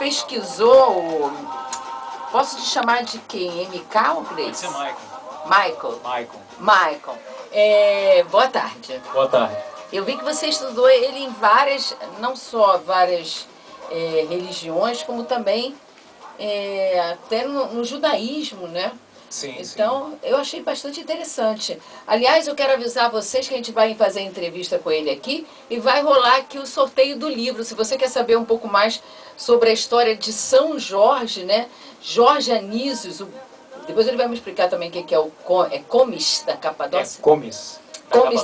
pesquisou... Posso te chamar de quem? MK ou Grace? Pode ser Michael. Michael? Michael. Boa tarde. Boa tarde. Eu vi que você estudou ele em várias, não só várias religiões, como também até no judaísmo, né? Sim, então, eu achei bastante interessante. Aliás, eu quero avisar vocês que a gente vai fazer entrevista com ele aqui e vai rolar aqui o sorteio do livro. Se você quer saber um pouco mais sobre a história de São Jorge, né? Jorge Anísios, depois ele vai me explicar também o que é o Comes da Capadócia? Comes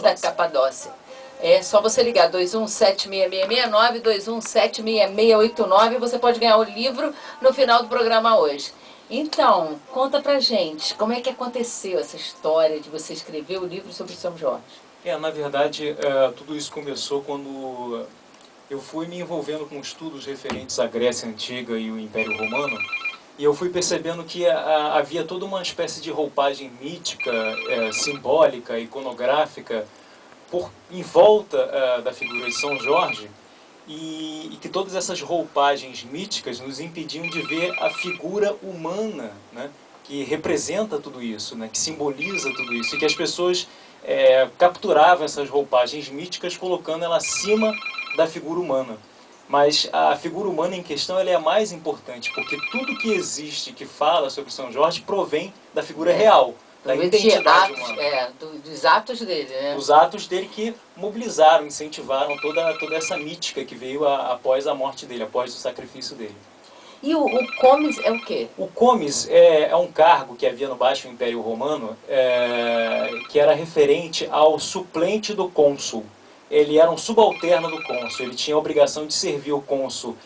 da Capadócia. É só você ligar 2176669, 2176689 e você pode ganhar o livro no final do programa hoje. Então, conta pra gente, como é que aconteceu essa história de você escrever o livro sobre São Jorge? Na verdade, tudo isso começou quando eu fui me envolvendo com estudos referentes à Grécia Antiga e o Império Romano, e eu fui percebendo que havia toda uma espécie de roupagem mítica, simbólica, iconográfica, em volta da figura de São Jorge, e que todas essas roupagens míticas nos impediam de ver a figura humana, né, que representa tudo isso, né, que simboliza tudo isso, e que as pessoas capturavam essas roupagens míticas colocando ela acima da figura humana. Mas a figura humana em questão ela é a mais importante, porque tudo que existe, que fala sobre São Jorge, provém da figura real, da identidade humana. Dos atos dele, né? Dos atos dele que mobilizaram, incentivaram toda essa mítica que veio após a morte dele, após o sacrifício dele. E o Comes é o quê? O Comes é um cargo que havia no Baixo Império Romano, que era referente ao suplente do cônsul. Ele era um subalterno do cônsul, ele tinha a obrigação de servir o cônsul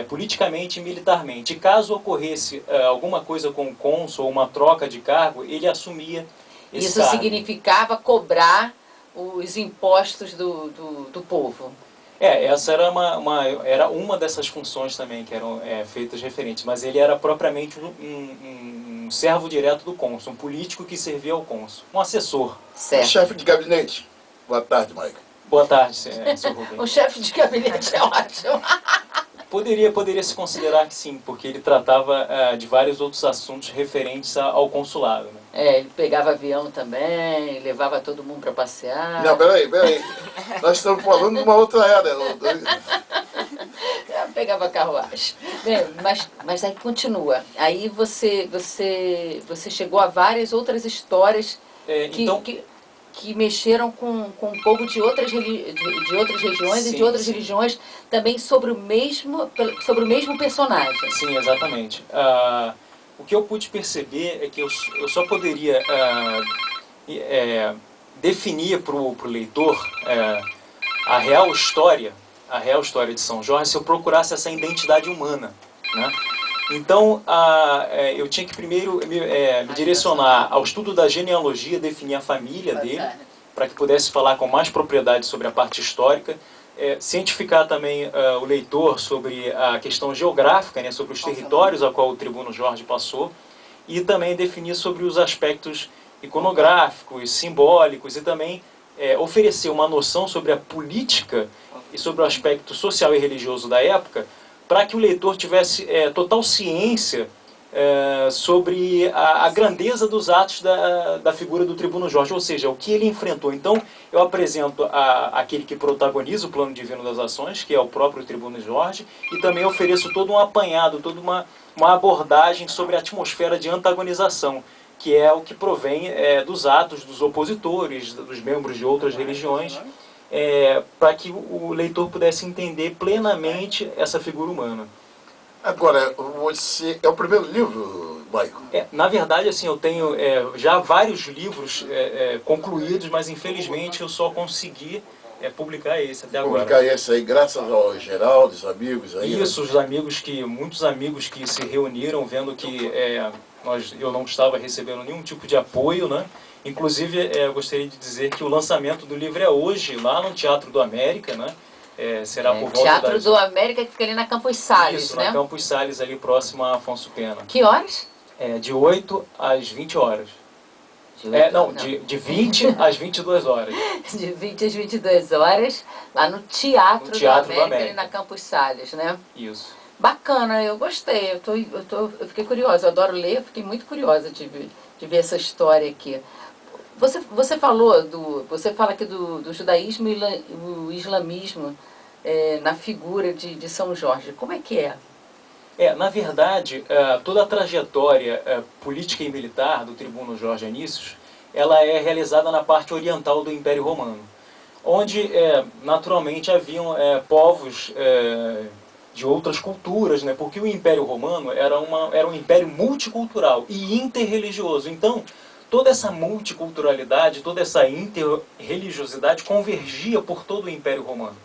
politicamente e militarmente. E caso ocorresse alguma coisa com o cônsul, ou uma troca de cargo, ele assumia esse Isso cargo. Significava cobrar os impostos do povo. Essa era uma dessas funções também que eram feitas referentes, mas ele era propriamente um servo direto do cônsul, um político que servia ao cônsul, um assessor. Certo. Chefe de gabinete. Boa tarde, Michael. Boa tarde, senhor Rubem. O chefe de gabinete é ótimo. Poderia se considerar que sim, porque ele tratava de vários outros assuntos referentes ao consulado. Né? Ele pegava avião também, levava todo mundo para passear. Não, peraí. Nós estamos falando de uma outra era. Pegava carruagem. Bem, mas aí continua. Aí você chegou a várias outras histórias que mexeram com o povo de outras regiões. Sim, e de outras religiões também sobre o mesmo personagem. Sim, exatamente. O que eu pude perceber é que eu só poderia definir para o leitor a real história de São Jorge se eu procurasse essa identidade humana, né? Então, eu tinha que primeiro me direcionar ao estudo da genealogia, definir a família dele, para que pudesse falar com mais propriedade sobre a parte histórica, cientificar também o leitor sobre a questão geográfica, né, sobre os territórios a qual o tribuno Jorge passou, e também definir sobre os aspectos iconográficos, simbólicos, e também oferecer uma noção sobre a política e sobre o aspecto social e religioso da época, para que o leitor tivesse total ciência sobre a grandeza dos atos da figura do tribuno Jorge, ou seja, o que ele enfrentou. Então, eu apresento aquele que protagoniza o plano divino das ações, que é o próprio tribuno Jorge, e também ofereço todo um apanhado, toda uma abordagem sobre a atmosfera de antagonização, que é o que provém dos atos dos opositores, dos membros de outras religiões, para que o leitor pudesse entender plenamente essa figura humana. Agora, você é o primeiro livro, Michael? Na verdade, assim, eu tenho já vários livros concluídos, mas infelizmente eu só consegui publicar esse até agora. Publicar esse aí, graças ao Geraldo, os amigos aí. Isso, né? Muitos amigos que se reuniram vendo que eu não estava recebendo nenhum tipo de apoio, né? Inclusive, eu gostaria de dizer que o lançamento do livro é hoje, lá no Teatro do América, né? Será por volta Teatro do América, que fica ali na Campos Salles, Isso, né? na Campos Salles, ali próximo a Afonso Pena. Que horas? De 8 às 20 horas. De 20 às 22 horas. De 20 às 22 horas, lá no Teatro do América, ali na Campos Salles, né? Isso. Bacana, eu gostei, eu fiquei curiosa, eu adoro ler, fiquei muito curiosa de ver essa história aqui. Você fala aqui do judaísmo e o islamismo na figura de São Jorge. Como é que é? Na verdade, toda a trajetória política e militar do tribuno Jorge Anícios, ela é realizada na parte oriental do Império Romano, onde naturalmente haviam povos de outras culturas, né? Porque o Império Romano era um império multicultural e interreligioso. Então, toda essa multiculturalidade, toda essa interreligiosidade convergia por todo o Império Romano.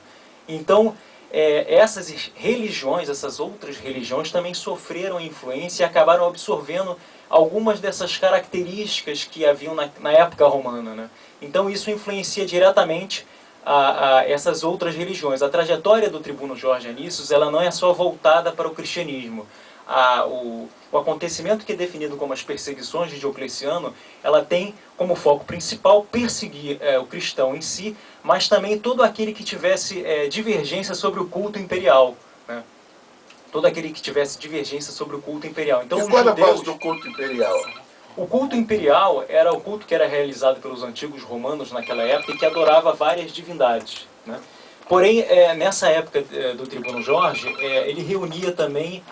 Então, essas religiões, essas outras religiões também sofreram influência e acabaram absorvendo algumas dessas características que haviam na época romana, né? Então isso influencia diretamente a essas outras religiões. A trajetória do tribuno Jorge Anícios, ela não é só voltada para o cristianismo. O acontecimento que é definido como as perseguições de Diocleciano, ela tem como foco principal perseguir o cristão em si, mas também todo aquele que tivesse divergência sobre o culto imperial, né? Todo aquele que tivesse divergência sobre o culto imperial. Então, e qual é a base do culto imperial? O culto imperial era o culto que era realizado pelos antigos romanos naquela época e que adorava várias divindades, né? Porém, nessa época do tribuno Jorge, ele reunia também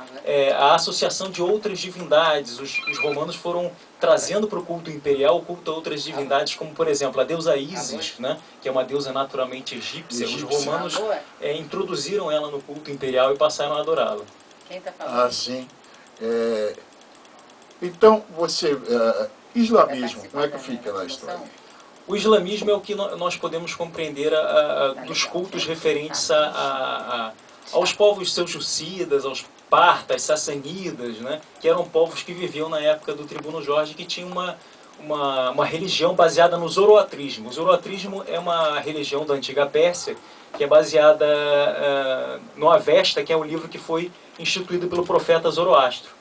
a associação de outras divindades. Os romanos foram trazendo para o culto imperial o culto a outras divindades, como, por exemplo, a deusa Ísis, né, que é uma deusa naturalmente egípcia. Os romanos introduziram ela no culto imperial e passaram a adorá-la. Quem está falando? Ah, sim. Então, islamismo, como é que fica na história? O islamismo é o que nós podemos compreender dos cultos referentes aos povos seljúcidas, aos partas, sassanidas, né, que eram povos que viviam na época do tribuno Jorge, que tinha uma religião baseada no zoroatrismo. O zoroatrismo é uma religião da antiga Pérsia, que é baseada no Avesta, que é o livro que foi instituído pelo profeta Zoroastro.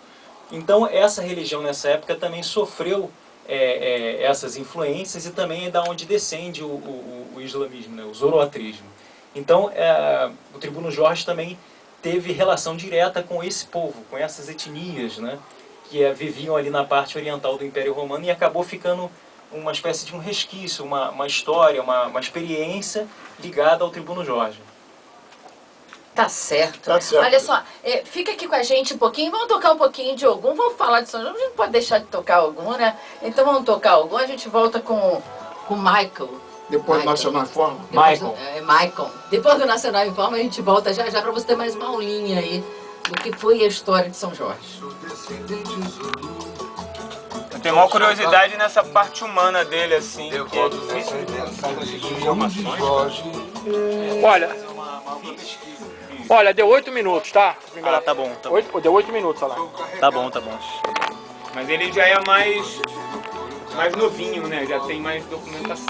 Então, essa religião nessa época também sofreu essas influências e também é da onde descende o islamismo, né, o zoroatrismo. Então, o tribuno Jorge também teve relação direta com esse povo, com essas etnias, né, que viviam ali na parte oriental do Império Romano, e acabou ficando uma espécie de um resquício, uma história, uma experiência ligada ao tribuno Jorge. Tá certo. Tá certo. Olha só, fica aqui com a gente um pouquinho, vamos tocar um pouquinho de algum, vamos falar de São João, a gente não pode deixar de tocar algum, né? Então vamos tocar algum, a gente volta com o Michael. Depois do Nacional em Forma? Michael. Depois do Nacional em Forma a gente volta já para você ter mais uma aulinha aí do que foi a história de São Jorge. Eu tenho uma curiosidade nessa parte humana dele, assim, que é difícil de pensar nessas informações. Olha, deu 8 minutos, tá? Tá bom. Deu 8 minutos, olha lá. Tá bom. Mas ele já é mais novinho, né? Já tem mais documentação.